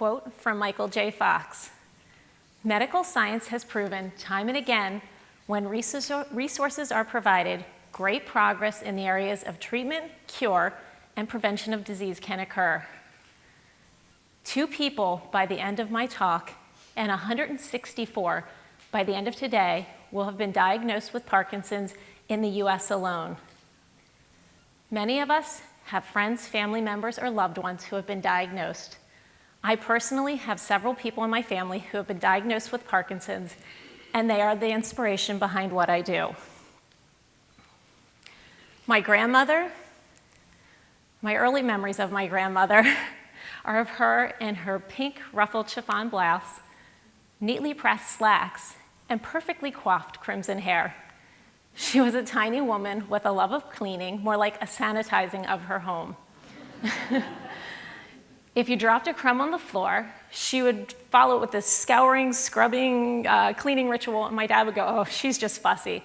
quote from Michael J. Fox. Medical science has proven time and again, when resources are provided, great progress in the areas of treatment, cure, and prevention of disease can occur. 2 people by the end of my talk and 164 by the end of today will have been diagnosed with Parkinson's in the US alone. Many of us have friends, family members, or loved ones who have been diagnosed. I personally have several people in my family who have been diagnosed with Parkinson's, and they are the inspiration behind what I do. My grandmother, my early memories of my grandmother are of her in her pink ruffled chiffon blouse, neatly pressed slacks, and perfectly coiffed crimson hair. She was a tiny woman with a love of cleaning, more like a sanitizing of her home. If you dropped a crumb on the floor, she would follow it with this scouring, scrubbing, cleaning ritual, and my dad would go, oh, she's just fussy.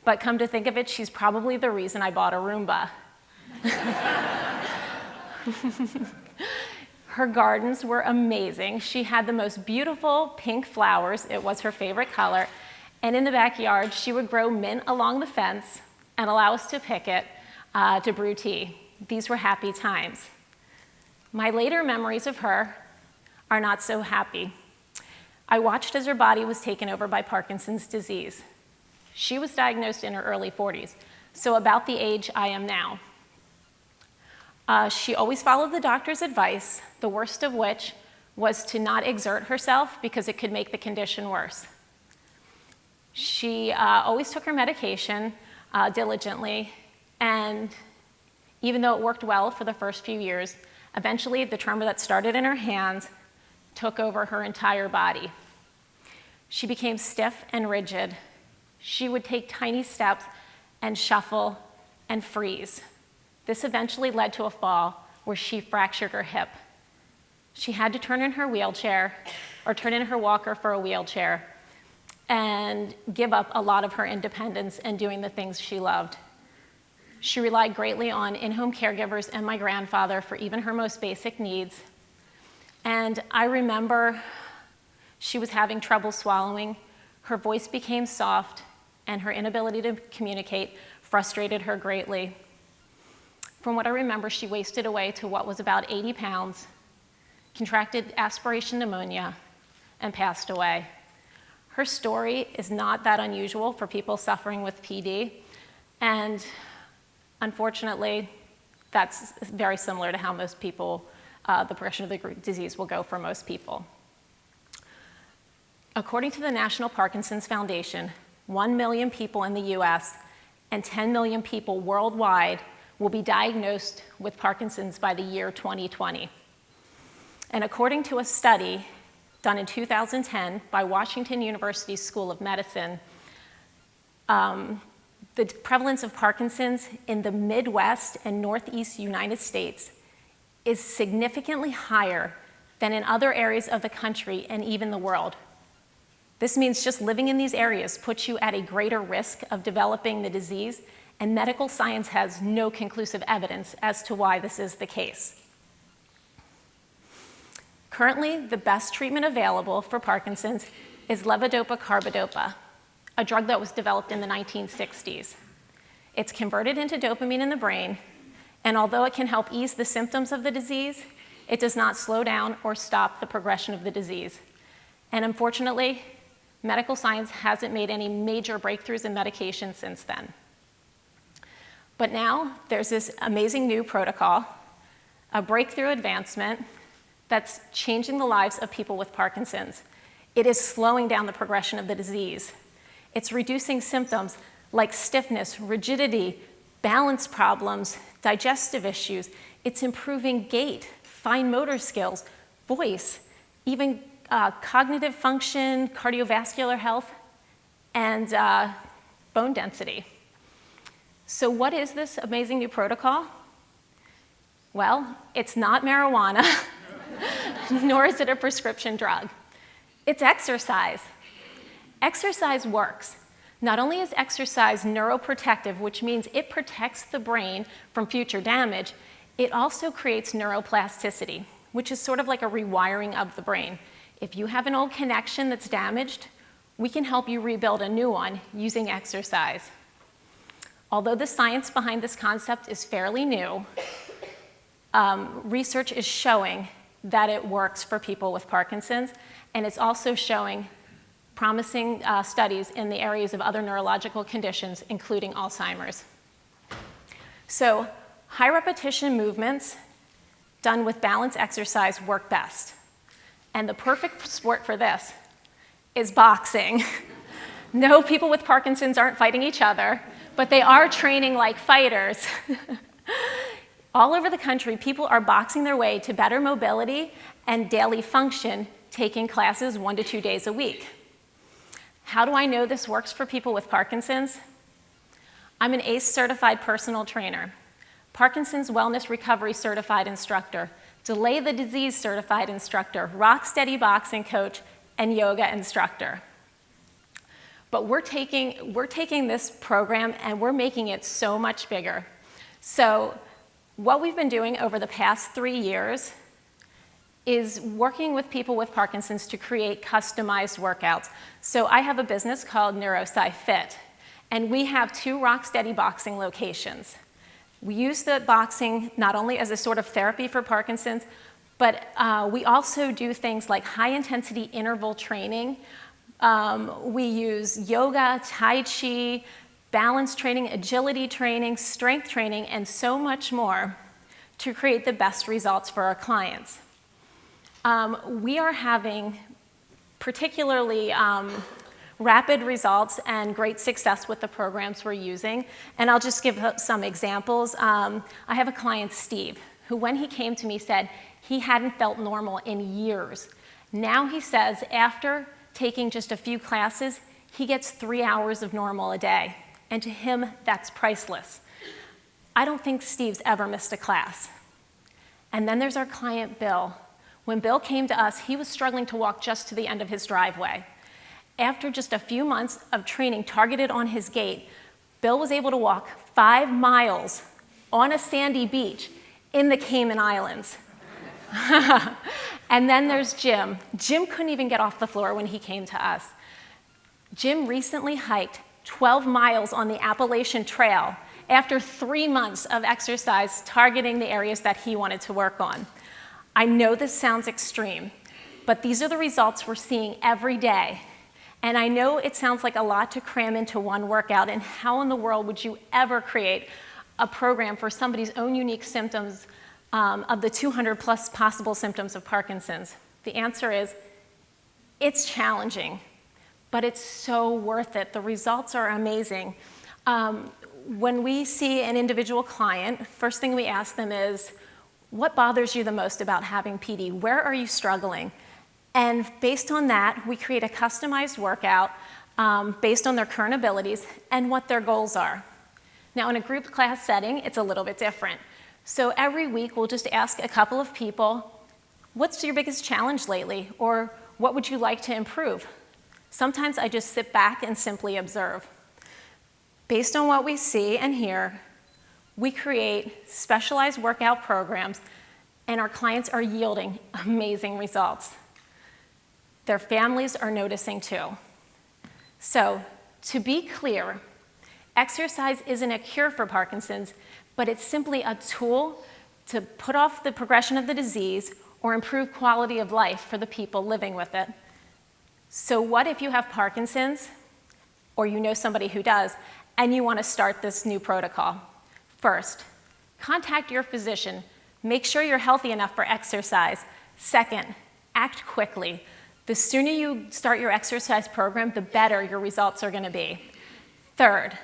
But come to think of it, she's probably the reason I bought a Roomba. Her gardens were amazing. She had the most beautiful pink flowers. It was her favorite color. And in the backyard, she would grow mint along the fence and allow us to pick it to brew tea. These were happy times. My later memories of her are not so happy. I watched as her body was taken over by Parkinson's disease. She was diagnosed in her early 40s, so about the age I am now. She always followed the doctor's advice, the worst of which was to not exert herself because it could make the condition worse. She always took her medication diligently, and even though it worked well for the first few years, eventually the tremor that started in her hands took over her entire body. She became stiff and rigid. She would take tiny steps and shuffle and freeze. This eventually led to a fall where she fractured her hip. She had to turn in her wheelchair, or turn in her walker for a wheelchair, and give up a lot of her independence and doing the things she loved. She relied greatly on in-home caregivers and my grandfather for even her most basic needs. And I remember she was having trouble swallowing. Her voice became soft, and her inability to communicate frustrated her greatly. From what I remember, she wasted away to what was about 80 pounds, contracted aspiration pneumonia, and passed away. Her story is not that unusual for people suffering with PD, and unfortunately, that's very similar to how most people, the progression of the disease will go for most people. According to the National Parkinson's Foundation, 1 million people in the US and 10 million people worldwide will be diagnosed with Parkinson's by the year 2020. And according to a study done in 2010 by Washington University School of Medicine, the prevalence of Parkinson's in the Midwest and Northeast United States is significantly higher than in other areas of the country and even the world. This means just living in these areas puts you at a greater risk of developing the disease, and medical science has no conclusive evidence as to why this is the case. Currently, the best treatment available for Parkinson's is levodopa-carbidopa, a drug that was developed in the 1960s. It's converted into dopamine in the brain, and although it can help ease the symptoms of the disease, it does not slow down or stop the progression of the disease. And unfortunately, medical science hasn't made any major breakthroughs in medication since then. But now there's this amazing new protocol, a breakthrough advancement that's changing the lives of people with Parkinson's. It is slowing down the progression of the disease. It's reducing symptoms like stiffness, rigidity, balance problems, digestive issues. It's improving gait, fine motor skills, voice, even cognitive function, cardiovascular health, and bone density. So what is this amazing new protocol? Well, it's not marijuana, nor is it a prescription drug. It's exercise. Exercise works. Not only is exercise neuroprotective, which means it protects the brain from future damage, it also creates neuroplasticity, which is sort of like a rewiring of the brain. If you have an old connection that's damaged, we can help you rebuild a new one using exercise. Although the science behind this concept is fairly new, research is showing that it works for people with Parkinson's, and it's also showing promising studies in the areas of other neurological conditions, including Alzheimer's. So high repetition movements done with balance exercise work best. And the perfect sport for this is boxing. No, people with Parkinson's aren't fighting each other, but they are training like fighters. All over the country, people are boxing their way to better mobility and daily function, taking classes 1 to 2 days a week. How do I know this works for people with Parkinson's? I'm an ACE certified personal trainer, Parkinson's Wellness Recovery certified instructor, Delay the Disease certified instructor, rock steady boxing coach, and yoga instructor. But we're taking this program and we're making it so much bigger. So what we've been doing over the past 3 years is working with people with Parkinson's to create customized workouts. So I have a business called NeuroSci Fit, and we have 2 Rocksteady boxing locations. We use the boxing not only as a sort of therapy for Parkinson's, but we also do things like high-intensity interval training. We use yoga, Tai Chi, balance training, agility training, strength training, and so much more to create the best results for our clients. We are having particularly rapid results and great success with the programs we're using. And I'll just give some examples. I have a client, Steve, who when he came to me said he hadn't felt normal in years. Now he says after taking just a few classes, he gets 3 hours of normal a day. And to him, that's priceless. I don't think Steve's ever missed a class. And then there's our client, Bill. When Bill came to us, he was struggling to walk just to the end of his driveway. After just a few months of training targeted on his gait, Bill was able to walk 5 miles on a sandy beach in the Cayman Islands. And then there's Jim. Jim couldn't even get off the floor when he came to us. Jim recently hiked 12 miles on the Appalachian Trail after 3 months of exercise targeting the areas that he wanted to work on. I know this sounds extreme, but these are the results we're seeing every day. And I know it sounds like a lot to cram into one workout, and how in the world would you ever create a program for somebody's own unique symptoms of the 200 plus possible symptoms of Parkinson's? The answer is, it's challenging, but it's so worth it. The results are amazing. When we see an individual client, first thing we ask them is, what bothers you the most about having PD? Where are you struggling? And based on that, we create a customized workout based on their current abilities and what their goals are. Now, in a group class setting, it's a little bit different. So every week, we'll just ask a couple of people, what's your biggest challenge lately? Or what would you like to improve? Sometimes I just sit back and simply observe. Based on what we see and hear, we create specialized workout programs, and our clients are yielding amazing results. Their families are noticing too. So, to be clear, exercise isn't a cure for Parkinson's, but it's simply a tool to put off the progression of the disease or improve quality of life for the people living with it. So what if you have Parkinson's, or you know somebody who does, and you want to start this new protocol? First, contact your physician. Make sure you're healthy enough for exercise. Second, act quickly. The sooner you start your exercise program, the better your results are going to be. Third,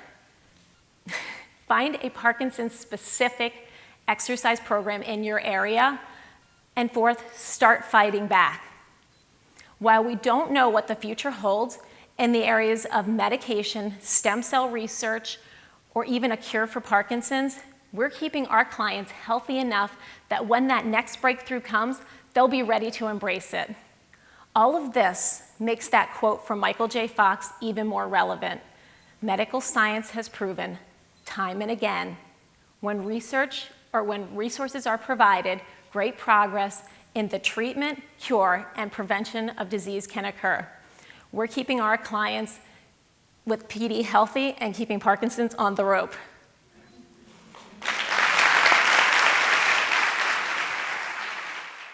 find a Parkinson's-specific exercise program in your area. And fourth, start fighting back. While we don't know what the future holds in the areas of medication, stem cell research, or even a cure for Parkinson's, we're keeping our clients healthy enough that when that next breakthrough comes, they'll be ready to embrace it. All of this makes that quote from Michael J. Fox even more relevant. Medical science has proven time and again, when research or when resources are provided, great progress in the treatment, cure, and prevention of disease can occur. We're keeping our clients with PD healthy and keeping Parkinson's on the rope.